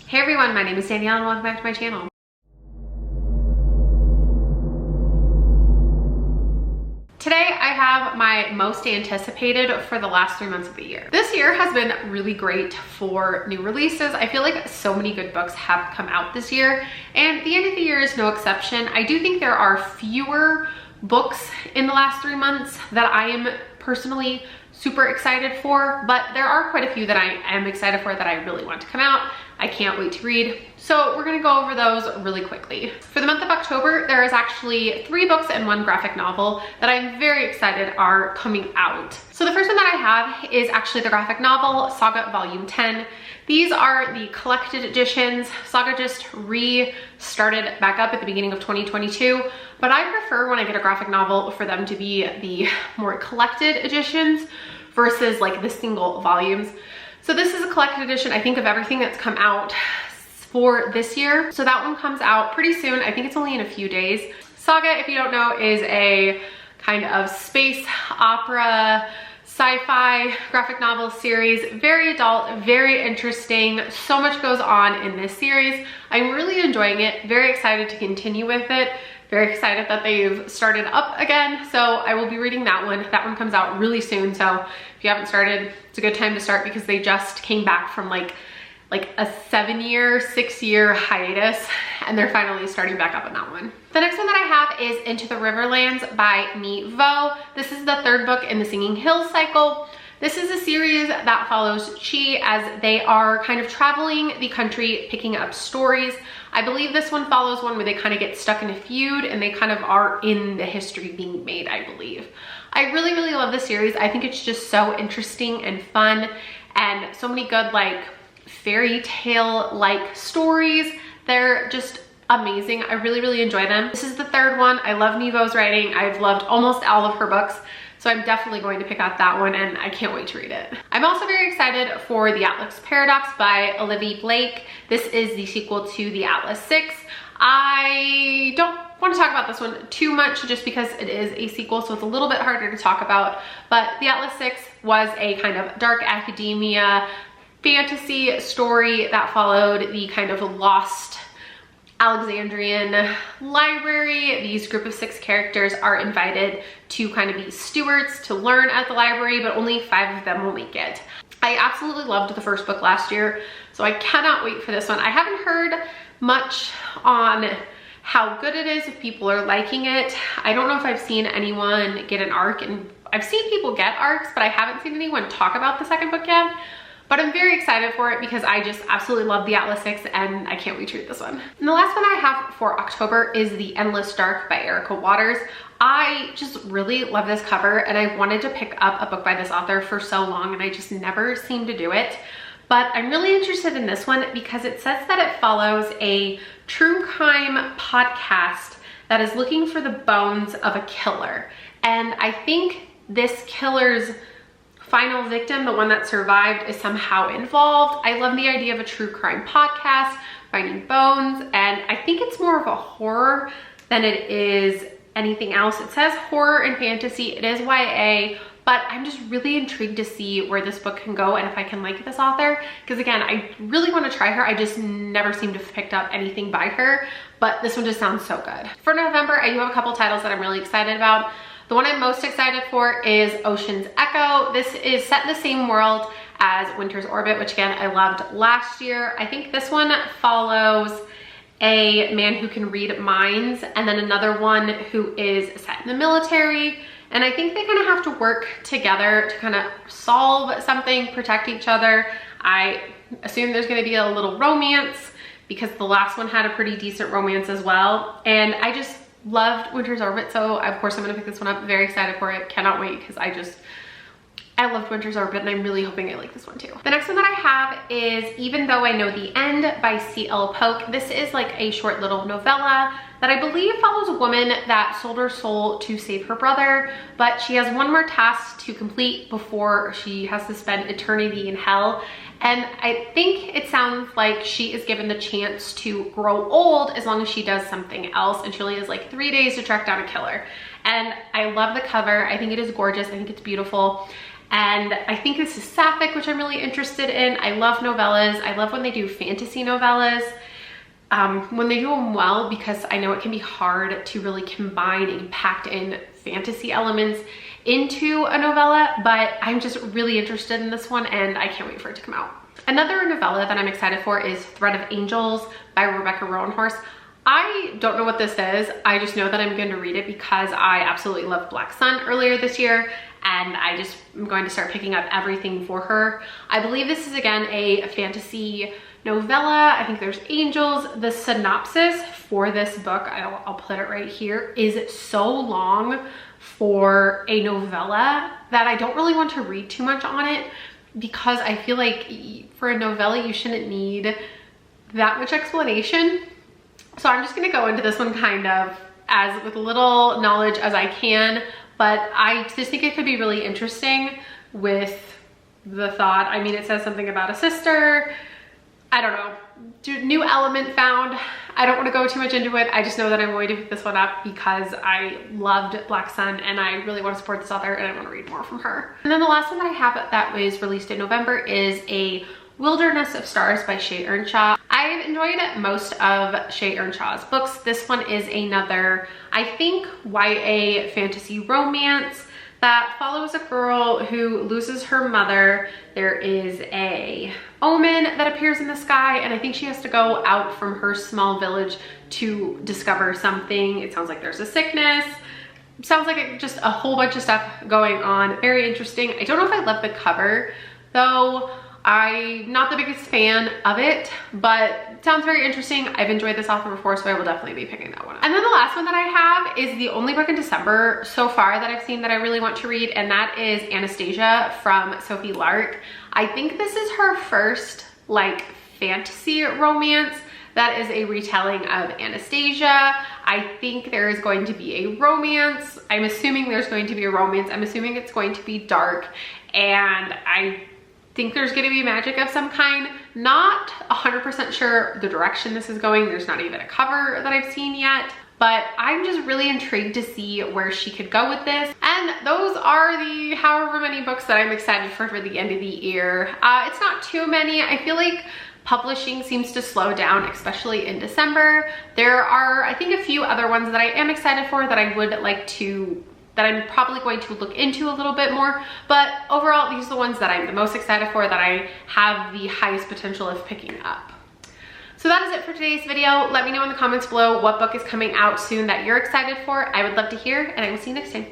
Hey everyone, my name is Danielle and welcome back to my channel. Today I have my most anticipated for the last 3 months of the year. This year has been really great for new releases. I feel like so many good books have come out this year, and the end of the year is no exception. I do think there are fewer books in the last 3 months that I am personally super excited for, but there are quite a few that I am excited for that I really want to come out. I can't wait to read. So we're gonna go over those really quickly. For the month of October, there is actually 3 books and 1 graphic novel that I'm very excited are coming out. So the first one that I have is actually the graphic novel, Saga Volume 10. These are the collected editions. Saga just restarted back up at the beginning of 2022, but I prefer when I get a graphic novel for them to be the more collected editions versus like the single volumes. So this is a collected edition, I think, of everything that's come out for this year. So that one comes out pretty soon. I think it's only in a few days. Saga, if you don't know, is a kind of space opera, sci-fi graphic novel series. Very adult, very interesting. So much goes on in this series. I'm really enjoying it. Very excited to continue with it. Very excited that they've started up again. So I will be reading that one. That one comes out really soon. So if you haven't started, it's a good time to start because they just came back from like a 6-year hiatus, and they're finally starting back up on that one. The next one that I have is Into the Riverlands by Mi Vo. This is the 3rd book in the Singing Hills cycle. This is a series that follows Chi as they are kind of traveling the country, picking up stories. I believe this one follows one where they kind of get stuck in a feud and they kind of are in the history being made, I believe. I really, really love this series. I think it's just so interesting and fun, and so many good like fairy tale like stories. They're just amazing. I really, really enjoy them. This is the 3rd one. I love Mi Vo's writing. I've loved almost all of her books. So I'm definitely going to pick out that one, and I can't wait to read it. I'm also very excited for The Atlas Paradox by Olivia Blake. This is the sequel to The Atlas 6. I don't want to talk about this one too much just because it is a sequel, so it's a little bit harder to talk about. But The Atlas 6 was a kind of dark academia fantasy story that followed the kind of lost Alexandrian library. These group of 6 characters are invited to kind of be stewards to learn at the library, but only 5 of them will make it. I absolutely loved the 1st book last year, so I cannot wait for this one. I haven't heard much on how good it is, if people are liking it. I don't know if I've seen anyone get an arc, and I've seen people get arcs, but I haven't seen anyone talk about the 2nd book yet. But I'm very excited for it because I just absolutely love The Atlas 6 and I can't wait to read this one. And the last one I have for October is The Endless Dark by Erica Waters. I just really love this cover, and I wanted to pick up a book by this author for so long and I just never seem to do it. But I'm really interested in this one because it says that it follows a true crime podcast that is looking for the bones of a killer. And I think this killer's final victim, the one that survived, is somehow involved. I love the idea of a true crime podcast, finding bones, and I think it's more of a horror than it is anything else. It says horror and fantasy. It is YA, but I'm just really intrigued to see where this book can go and if I can like this author, because again, I really want to try her. I just never seem to have picked up anything by her, but this one just sounds so good. For November, I do have a couple titles that I'm really excited about. The one I'm most excited for is Ocean's Echo. This is set in the same world as Winter's Orbit, which again, I loved last year. I think this one follows a man who can read minds, and then another one who is set in the military. And I think they kind of have to work together to kind of solve something, protect each other. I assume there's gonna be a little romance because the last one had a pretty decent romance as well. And I just loved Winter's Orbit, so of course I'm gonna pick this one up. Very excited for it. Cannot wait because I loved Winter's Orbit, and I'm really hoping I like this one too. The next one that I have is Even Though I Know the End by C.L. Polk. This is like a short little novella that I believe follows a woman that sold her soul to save her brother, but she has one more task to complete before she has to spend eternity in hell. And I think it sounds like she is given the chance to grow old as long as she does something else, and she only has like 3 days to track down a killer. And I love the cover. I think it is gorgeous. I think it's beautiful. And I think this is sapphic, which I'm really interested in. I love novellas. I love when they do fantasy novellas. When they do them well, because I know it can be hard to really combine and pack in fantasy elements into a novella, but I'm just really interested in this one and I can't wait for it to come out. Another novella that I'm excited for is Thread of Angels by Rebecca Roanhorse. I don't know what this is. I just know that I'm going to read it because I absolutely loved Black Sun earlier this year, and I just am going to start picking up everything for her. I believe this is again a fantasy novella. I think there's angels. The synopsis for this book, I'll put it right here, is so long for a novella that I don't really want to read too much on it, because I feel like for a novella you shouldn't need that much explanation. So I'm just gonna go into this one kind of as with little knowledge as I can, but I just think it could be really interesting with the thought. I mean, it says something about a sister. I don't know, new element found. I don't want to go too much into it. I just know that I'm going to pick this one up because I loved Black Sun and I really want to support this author and I want to read more from her. And then the last one that I have that was released in November is A Wilderness of Stars by Shea Ernshaw. I've enjoyed most of Shea Ernshaw's books. This one is another, I think, YA fantasy romance that follows a girl who loses her mother. There is a omen that appears in the sky, and I think she has to go out from her small village to discover something. It sounds like there's a sickness. Sounds like just a whole bunch of stuff going on. Very interesting. I don't know if I love the cover though. I'm not the biggest fan of it, but it sounds very interesting. I've enjoyed this author before, so I will definitely be picking that one up. And then the last one that I have is the only book in December so far that I've seen that I really want to read, and that is Anastasia from Sophie Lark. I think this is her first like fantasy romance that is a retelling of Anastasia. I think there is going to be a romance. I'm assuming there's going to be a romance. I'm assuming it's going to be dark, and I think there's going to be magic of some kind. Not 100% sure the direction this is going. There's not even a cover that I've seen yet, but I'm just really intrigued to see where she could go with this. And those are the however many books that I'm excited for the end of the year. It's not too many. I feel like publishing seems to slow down, especially in December. There are, I think, a few other ones that I am excited for that I would like to, that I'm probably going to look into a little bit more, but overall these are the ones that I'm the most excited for, that I have the highest potential of picking up. So that is it for today's video. Let me know in the comments below what book is coming out soon that you're excited for. I would love to hear, and I will see you next time.